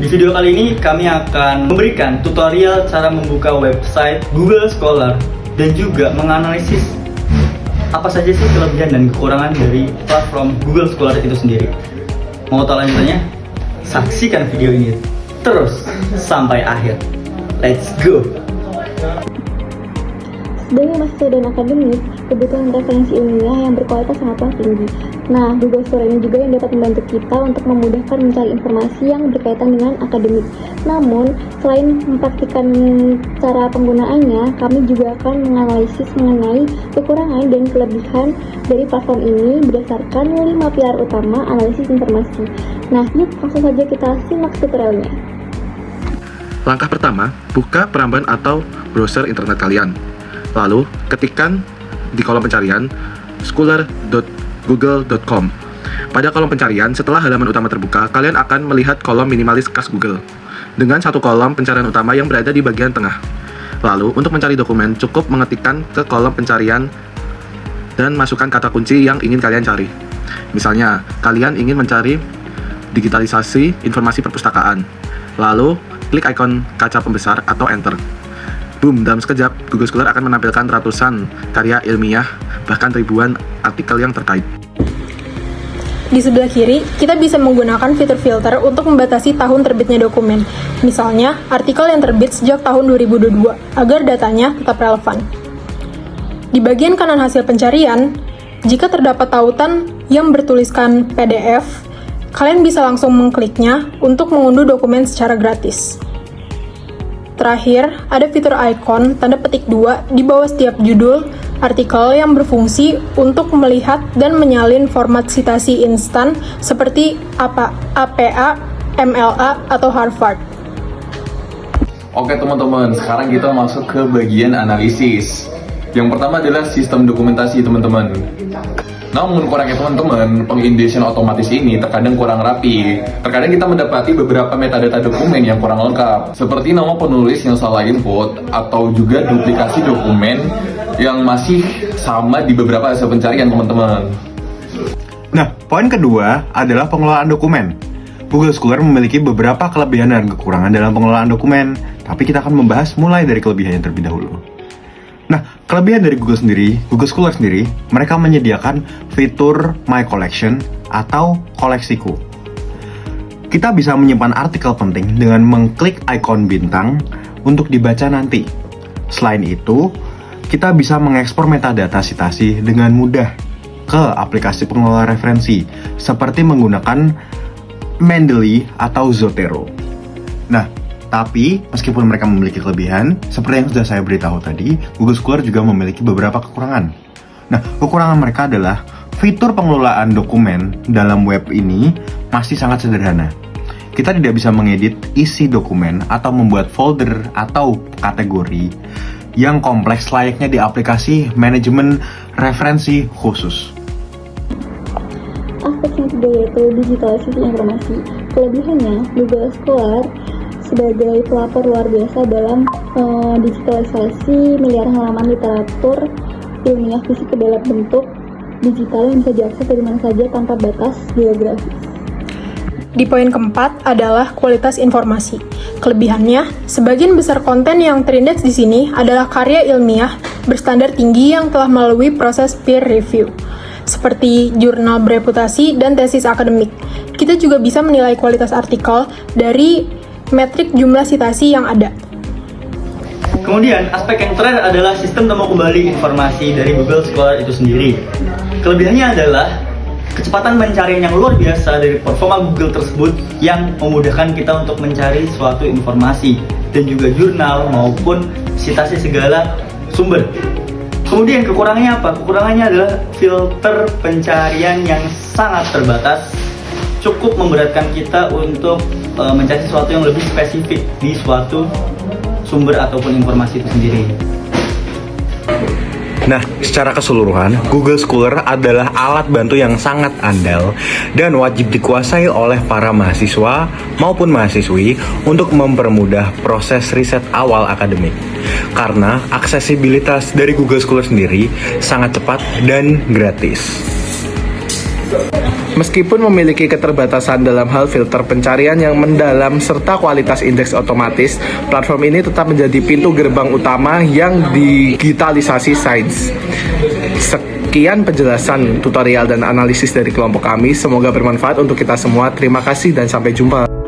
Di video kali ini kami akan memberikan tutorial cara membuka website Google Scholar dan juga menganalisis apa saja sih kelebihan dan kekurangan dari platform Google Scholar itu sendiri. Mau tahu lanjutannya? Saksikan video ini terus sampai akhir. Let's go! Sebagai mahasiswa dan akademik, kebutuhan referensi ilmiah yang berkualitas sangatlah tinggi. Nah, Google Scholar ini juga yang dapat membantu kita untuk memudahkan mencari informasi yang berkaitan dengan akademik. Namun, selain mempraktikkan cara penggunaannya, kami juga akan menganalisis mengenai kekurangan dan kelebihan dari platform ini berdasarkan 5 pilar utama analisis informasi. Nah, yuk langsung saja kita simak tutorialnya. Langkah pertama, buka peramban atau browser internet kalian. Lalu, ketikkan di kolom pencarian scholar.google.com. Pada kolom pencarian, setelah halaman utama terbuka, kalian akan melihat kolom minimalis khas Google dengan satu kolom pencarian utama yang berada di bagian tengah. Lalu, untuk mencari dokumen, cukup mengetikkan ke kolom pencarian dan masukkan kata kunci yang ingin kalian cari. Misalnya, kalian ingin mencari digitalisasi informasi perpustakaan. Lalu, klik ikon kaca pembesar atau enter. Boom, dalam sekejap, Google Scholar akan menampilkan ratusan karya ilmiah, bahkan ribuan artikel yang terkait. Di sebelah kiri, kita bisa menggunakan fitur filter untuk membatasi tahun terbitnya dokumen. Misalnya, artikel yang terbit sejak tahun 2022, agar datanya tetap relevan. Di bagian kanan hasil pencarian, jika terdapat tautan yang bertuliskan PDF, kalian bisa langsung mengkliknya untuk mengunduh dokumen secara gratis. Terakhir, ada fitur ikon tanda petik 2 di bawah setiap judul artikel yang berfungsi untuk melihat dan menyalin format sitasi instan seperti APA, MLA, atau Harvard. Oke teman-teman, sekarang kita masuk ke bagian analisis. Yang pertama adalah sistem dokumentasi teman-teman. Namun kurangnya teman-teman, pengindexan otomatis ini terkadang kurang rapi. Terkadang kita mendapati beberapa metadata dokumen yang kurang lengkap, seperti nama penulis yang salah input, atau juga duplikasi dokumen yang masih sama di beberapa hasil pencarian teman-teman. Nah, poin kedua adalah pengelolaan dokumen. Google Scholar memiliki beberapa kelebihan dan kekurangan dalam pengelolaan dokumen, tapi kita akan membahas mulai dari kelebihannya terlebih dahulu. Nah, kelebihan dari Google Scholar sendiri, mereka menyediakan fitur My Collection atau koleksiku. Kita bisa menyimpan artikel penting dengan mengklik ikon bintang untuk dibaca nanti. Selain itu, kita bisa mengekspor metadata sitasi dengan mudah ke aplikasi pengelola referensi, seperti menggunakan Mendeley atau Zotero. Nah, tapi, meskipun mereka memiliki kelebihan, seperti yang sudah saya beritahu tadi, Google Scholar juga memiliki beberapa kekurangan. Nah, kekurangan mereka adalah fitur pengelolaan dokumen dalam web ini masih sangat sederhana. Kita tidak bisa mengedit isi dokumen atau membuat folder atau kategori yang kompleks layaknya di aplikasi manajemen referensi khusus. Aspek yang kedua yaitu digitalisasi informasi. Kelebihannya, Google Scholar sebagai pelapor luar biasa dalam digitalisasi miliaran halaman literatur ilmiah fisik ke dalam bentuk digital yang bisa diakses dari mana saja tanpa batas geografis. Di poin keempat adalah kualitas informasi. Kelebihannya, sebagian besar konten yang terindeks di sini adalah karya ilmiah berstandar tinggi yang telah melalui proses peer review, seperti jurnal bereputasi dan tesis akademik. Kita juga bisa menilai kualitas artikel dari metrik jumlah sitasi yang ada. Kemudian, aspek yang terakhir adalah sistem temu kembali informasi dari Google Scholar itu sendiri. Kelebihannya adalah kecepatan pencarian yang luar biasa dari performa Google tersebut yang memudahkan kita untuk mencari suatu informasi dan juga jurnal maupun sitasi segala sumber. Kemudian kekurangannya apa? Kekurangannya adalah filter pencarian yang sangat terbatas, cukup memberatkan kita untuk mencari sesuatu yang lebih spesifik di suatu sumber ataupun informasi itu sendiri. Nah, secara keseluruhan, Google Scholar adalah alat bantu yang sangat andal dan wajib dikuasai oleh para mahasiswa maupun mahasiswi untuk mempermudah proses riset awal akademik. Karena aksesibilitas dari Google Scholar sendiri sangat cepat dan gratis. Meskipun memiliki keterbatasan dalam hal filter pencarian yang mendalam serta kualitas indeks otomatis, platform ini tetap menjadi pintu gerbang utama yang digitalisasi sains. Sekian penjelasan tutorial dan analisis dari kelompok kami. Semoga bermanfaat untuk kita semua. Terima kasih dan sampai jumpa.